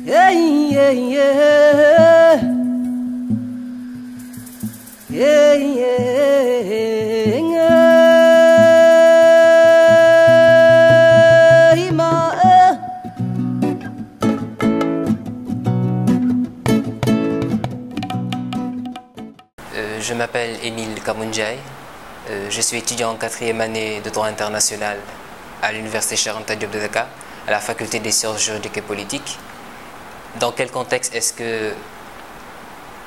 Yeah, yeah, yeah. Yeah, yeah, Je m'appelle Émile Kamounjaï, je suis étudiant en 4e année de droit international à l'université Cheikh Anta Diop de Dakar, à la faculté des sciences juridiques et politiques. Dans quel contexte est-ce que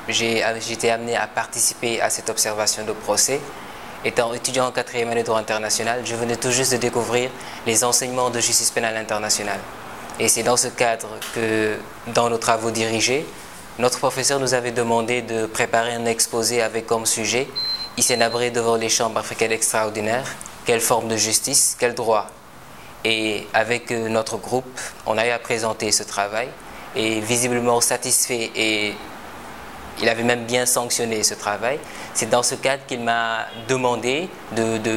j'ai été amené à participer à cette observation de procès? Étant étudiant en 4e année de droit international, je venais tout juste de découvrir les enseignements de justice pénale internationale. Et c'est dans ce cadre que, dans nos travaux dirigés, notre professeur nous avait demandé de préparer un exposé avec comme sujet « Hissène Habré devant les chambres africaines extraordinaires, quelle forme de justice, quel droit ?» Et avec notre groupe, on a eu à présenter ce travail et visiblement satisfait, et il avait même bien sanctionné ce travail. C'est dans ce cadre qu'il m'a demandé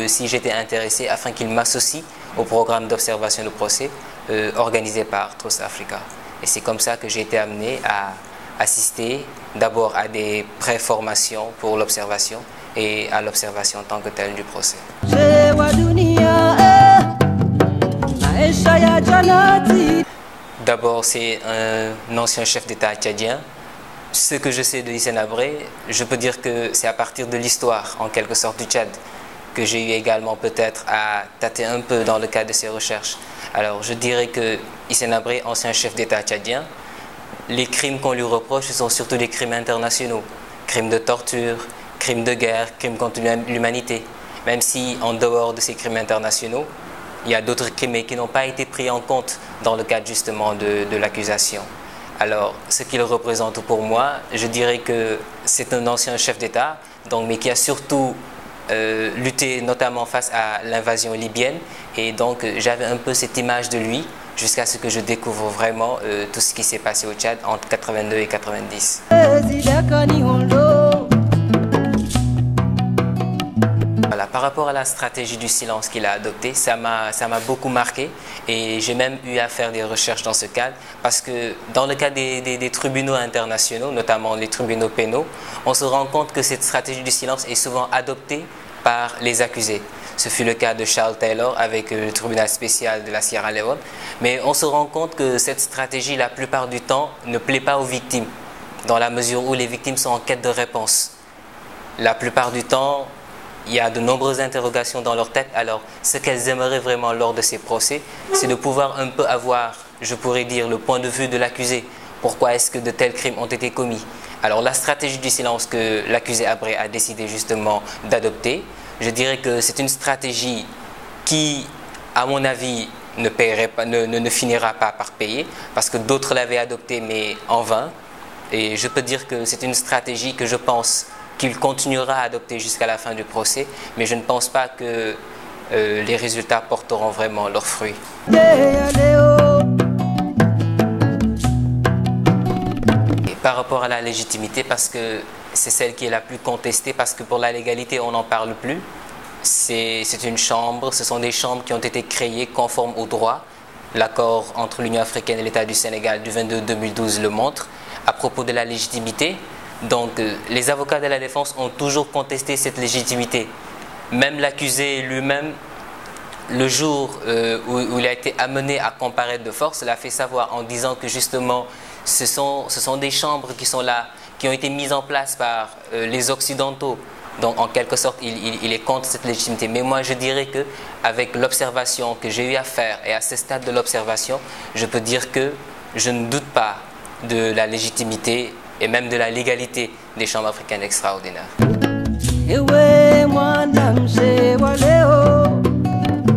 si j'étais intéressé afin qu'il m'associe au programme d'observation de procès organisé par Trust Africa. Et c'est comme ça que j'ai été amené à assister d'abord à des pré-formations pour l'observation et à l'observation en tant que telle du procès. D'abord, c'est un ancien chef d'État tchadien. Ce que je sais de Hissène Habré, je peux dire que c'est à partir de l'histoire, en quelque sorte, du Tchad, que j'ai eu également peut-être à tâter un peu dans le cadre de ces recherches. Alors, je dirais que Hissène Habré, ancien chef d'État tchadien, les crimes qu'on lui reproche, ce sont surtout des crimes internationaux. Crimes de torture, crimes de guerre, crimes contre l'humanité. Même si, en dehors de ces crimes internationaux, il y a d'autres crimes qui n'ont pas été pris en compte dans le cadre justement de l'accusation. Alors, ce qu'il représente pour moi, je dirais que c'est un ancien chef d'État, mais qui a surtout lutté notamment face à l'invasion libyenne. Et donc, j'avais un peu cette image de lui, jusqu'à ce que je découvre vraiment tout ce qui s'est passé au Tchad entre 82 et 90. Voilà, par rapport à la stratégie du silence qu'il a adoptée, ça m'a beaucoup marqué, et j'ai même eu à faire des recherches dans ce cadre, parce que dans le cas des tribunaux internationaux, notamment les tribunaux pénaux, on se rend compte que cette stratégie du silence est souvent adoptée par les accusés. Ce fut le cas de Charles Taylor avec le tribunal spécial de la Sierra Leone. Mais on se rend compte que cette stratégie, la plupart du temps, ne plaît pas aux victimes, dans la mesure où les victimes sont en quête de réponse. La plupart du temps, il y a de nombreuses interrogations dans leur tête. Alors, ce qu'elles aimeraient vraiment lors de ces procès, c'est de pouvoir un peu avoir, je pourrais dire, le point de vue de l'accusé. Pourquoi est-ce que de tels crimes ont été commis? Alors, la stratégie du silence que l'accusé Habré a décidé justement d'adopter, je dirais que c'est une stratégie qui, à mon avis, ne finira pas par payer, parce que d'autres l'avaient adoptée, mais en vain. Et je peux dire que c'est une stratégie que je pense qu'il continuera à adopter jusqu'à la fin du procès, mais je ne pense pas que les résultats porteront vraiment leurs fruits. Et par rapport à la légitimité, parce que c'est celle qui est la plus contestée, parce que pour la légalité, on n'en parle plus. C'est une chambre, ce sont des chambres qui ont été créées conformes au droit. L'accord entre l'Union africaine et l'État du Sénégal du 22 2012 le montre. À propos de la légitimité, donc les avocats de la défense ont toujours contesté cette légitimité. Même l'accusé lui-même, le jour où il a été amené à comparaître de force, l'a fait savoir en disant que justement ce sont des chambres qui sont là, qui ont été mises en place par les Occidentaux. Donc en quelque sorte, il est contre cette légitimité. Mais moi, je dirais qu'avec l'observation que j'ai eu à faire, et à ce stade de l'observation, je peux dire que je ne doute pas de la légitimité et même de la légalité des chambres africaines extraordinaires.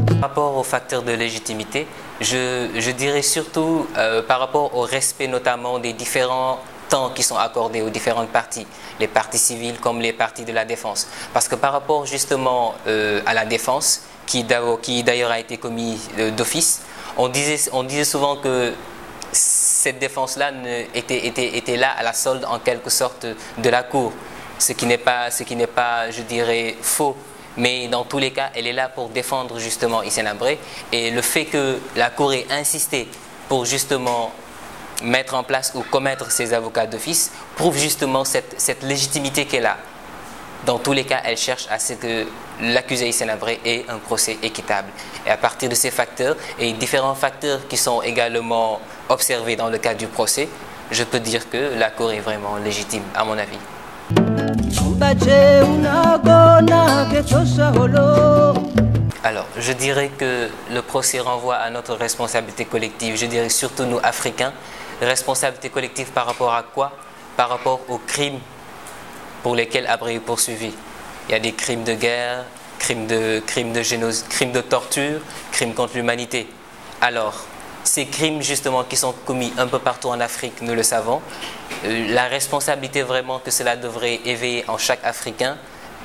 Par rapport au facteur de légitimité, je dirais surtout par rapport au respect notamment des différents temps qui sont accordés aux différentes parties, les parties civiles comme les parties de la défense. Parce que par rapport justement à la défense, qui d'ailleurs a été commis d'office, on disait souvent que cette défense-là était là à la solde en quelque sorte de la cour, ce qui n'est pas, je dirais, faux. Mais dans tous les cas, elle est là pour défendre justement Hissène Habré. Et le fait que la Cour ait insisté pour justement mettre en place ou commettre ces avocats d'office prouve justement cette légitimité qu'elle a. Dans tous les cas, elle cherche à ce que l'accusé Hissène Habré ait un procès équitable. Et à partir de ces facteurs et différents facteurs qui sont également observés dans le cadre du procès, je peux dire que la Cour est vraiment légitime, à mon avis. Alors, je dirais que le procès renvoie à notre responsabilité collective. Je dirais surtout nous, Africains. Responsabilité collective par rapport à quoi? Par rapport aux crimes pour lesquels Habré est poursuivi. Il y a des crimes de guerre, crimes de torture, crimes contre l'humanité. Alors, ces crimes justement qui sont commis un peu partout en Afrique, nous le savons, la responsabilité vraiment que cela devrait éveiller en chaque Africain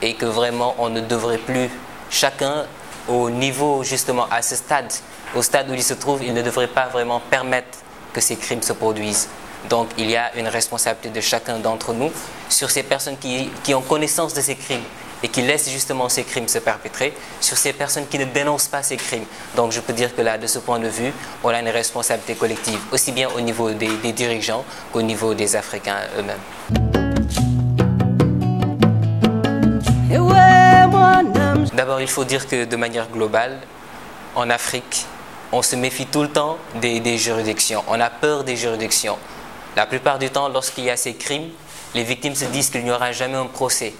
et que vraiment on ne devrait plus, chacun au niveau justement à ce stade, au stade où il se trouve, il ne devrait pas vraiment permettre que ces crimes se produisent. Donc il y a une responsabilité de chacun d'entre nous sur ces personnes qui ont connaissance de ces crimes et qui laissent justement ces crimes se perpétrer, sur ces personnes qui ne dénoncent pas ces crimes. Donc je peux dire que là, de ce point de vue, on a une responsabilité collective, aussi bien au niveau des dirigeants qu'au niveau des Africains eux-mêmes. D'abord, il faut dire que de manière globale, en Afrique, on se méfie tout le temps des juridictions. On a peur des juridictions. La plupart du temps, lorsqu'il y a ces crimes, les victimes se disent qu'il n'y aura jamais un procès.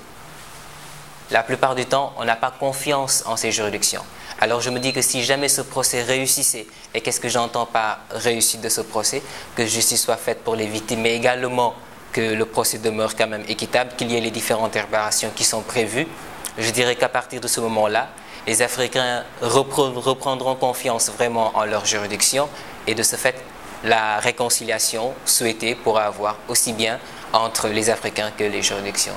La plupart du temps, on n'a pas confiance en ces juridictions. Alors je me dis que si jamais ce procès réussissait, et qu'est-ce que j'entends par réussite de ce procès? Que justice soit faite pour les victimes, mais également que le procès demeure quand même équitable, qu'il y ait les différentes réparations qui sont prévues. Je dirais qu'à partir de ce moment-là, les Africains reprendront confiance vraiment en leur juridiction et de ce fait, la réconciliation souhaitée pourra avoir aussi bien entre les Africains que les juridictions.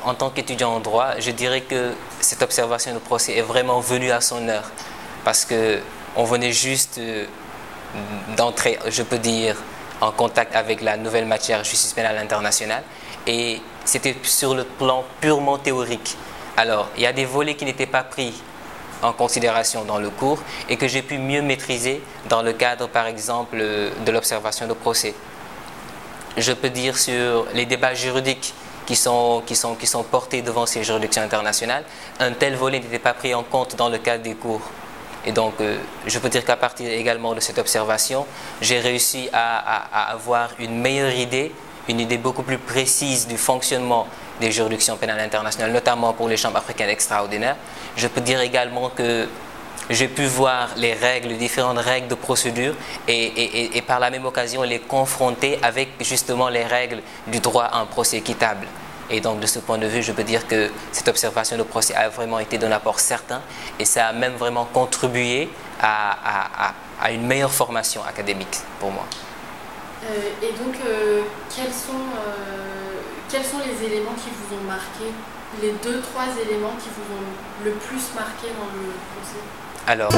En tant qu'étudiant en droit, je dirais que cette observation de procès est vraiment venue à son heure parce qu'on venait juste d'entrer, je peux dire, en contact avec la nouvelle matière justice pénale internationale et c'était sur le plan purement théorique. Alors, il y a des volets qui n'étaient pas pris en considération dans le cours et que j'ai pu mieux maîtriser dans le cadre, par exemple, de l'observation de procès. Je peux dire sur les débats juridiques qui sont portés devant ces juridictions internationales, un tel volet n'était pas pris en compte dans le cadre des cours. Et donc, je peux dire qu'à partir également de cette observation, j'ai réussi à avoir une meilleure idée, une idée beaucoup plus précise du fonctionnement des juridictions pénales internationales, notamment pour les chambres africaines extraordinaires. Je peux dire également que j'ai pu voir les règles, les différentes règles de procédure et par la même occasion les confronter avec justement les règles du droit à un procès équitable. Et donc de ce point de vue, je peux dire que cette observation de procès a vraiment été d'un apport certain et ça a même vraiment contribué à une meilleure formation académique pour moi. Et donc, quels sont les éléments qui vous ont marqué, les 2-3 éléments qui vous ont le plus marqué dans le procès? Alors,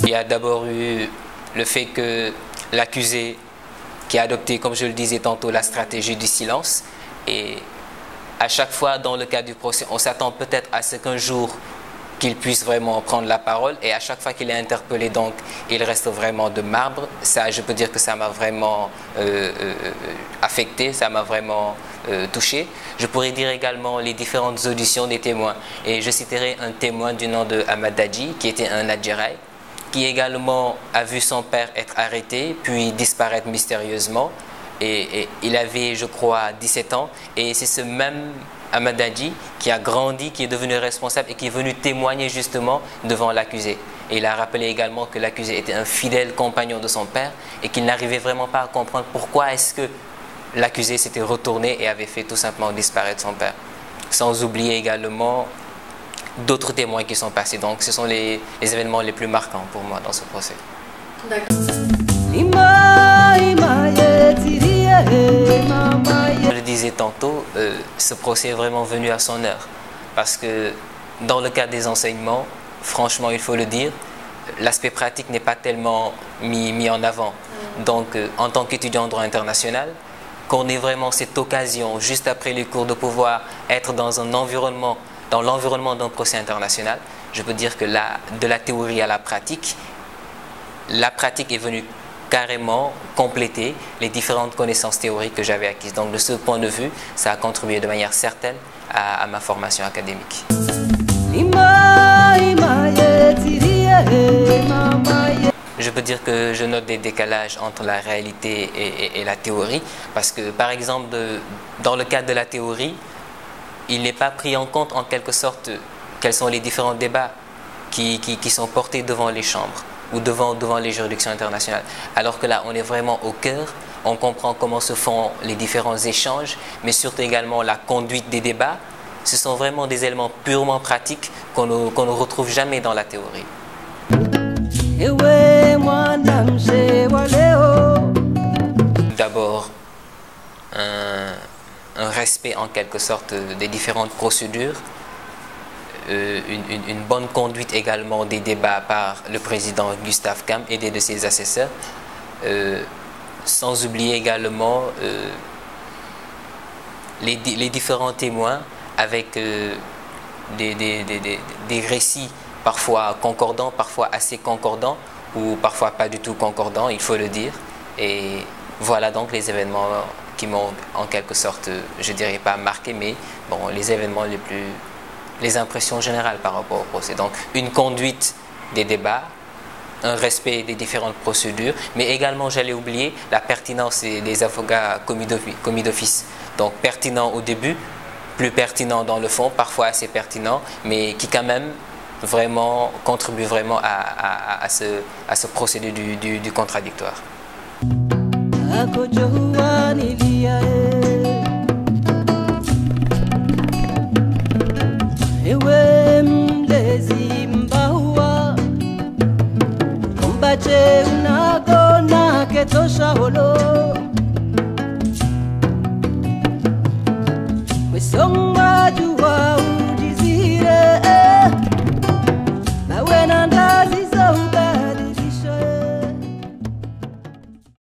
il y a d'abord eu le fait que l'accusé qui a adopté, comme je le disais tantôt, la stratégie du silence. Et à chaque fois, dans le cadre du procès, on s'attend peut-être à ce qu'un jour, qu'il puisse vraiment prendre la parole. Et à chaque fois qu'il est interpellé, donc, il reste vraiment de marbre. Ça, je peux dire que ça m'a vraiment affecté, ça m'a vraiment touché. Je pourrais dire également les différentes auditions des témoins. Et je citerai un témoin du nom de Ahmad Dadji, qui était un Adjiraï, qui également a vu son père être arrêté, puis disparaître mystérieusement. Et il avait, je crois, 17 ans. Et c'est ce même Ahmad Dadji qui a grandi, qui est devenu responsable et qui est venu témoigner justement devant l'accusé. Et il a rappelé également que l'accusé était un fidèle compagnon de son père et qu'il n'arrivait vraiment pas à comprendre pourquoi est-ce que l'accusé s'était retourné et avait fait tout simplement disparaître son père. Sans oublier également d'autres témoins qui sont passés. Donc ce sont les événements les plus marquants pour moi dans ce procès. D'accord. Je le disais tantôt, ce procès est vraiment venu à son heure. Parce que dans le cadre des enseignements, franchement, il faut le dire, l'aspect pratique n'est pas tellement mis en avant. Donc, en tant qu'étudiant en droit international, qu'on ait vraiment cette occasion, juste après les cours, de pouvoir être dans un environnement, dans l'environnement d'un procès international, je peux dire que de la théorie à la pratique est venue carrément compléter les différentes connaissances théoriques que j'avais acquises. Donc de ce point de vue, ça a contribué de manière certaine à ma formation académique. Je peux dire que je note des décalages entre la réalité et la théorie, parce que par exemple, dans le cadre de la théorie, il n'est pas pris en compte en quelque sorte quels sont les différents débats qui sont portés devant les chambres ou devant les juridictions internationales. Alors que là, on est vraiment au cœur, on comprend comment se font les différents échanges, mais surtout également la conduite des débats. Ce sont vraiment des éléments purement pratiques qu'on ne retrouve jamais dans la théorie. D'abord, un respect en quelque sorte des différentes procédures, une bonne conduite également des débats par le président Gustave Camp et de ses assesseurs, sans oublier également les différents témoins avec des récits parfois concordants, parfois assez concordants ou parfois pas du tout concordants, il faut le dire. Et voilà donc les événements qui m'ont en quelque sorte, je dirais pas marqué, mais bon, les événements les impressions générales par rapport au procès. Donc une conduite des débats, un respect des différentes procédures, mais également, j'allais oublier, la pertinence des avocats commis d'office. Donc pertinent au début, plus pertinent dans le fond, parfois assez pertinent, mais qui quand même vraiment contribue vraiment à ce procédé du contradictoire. Song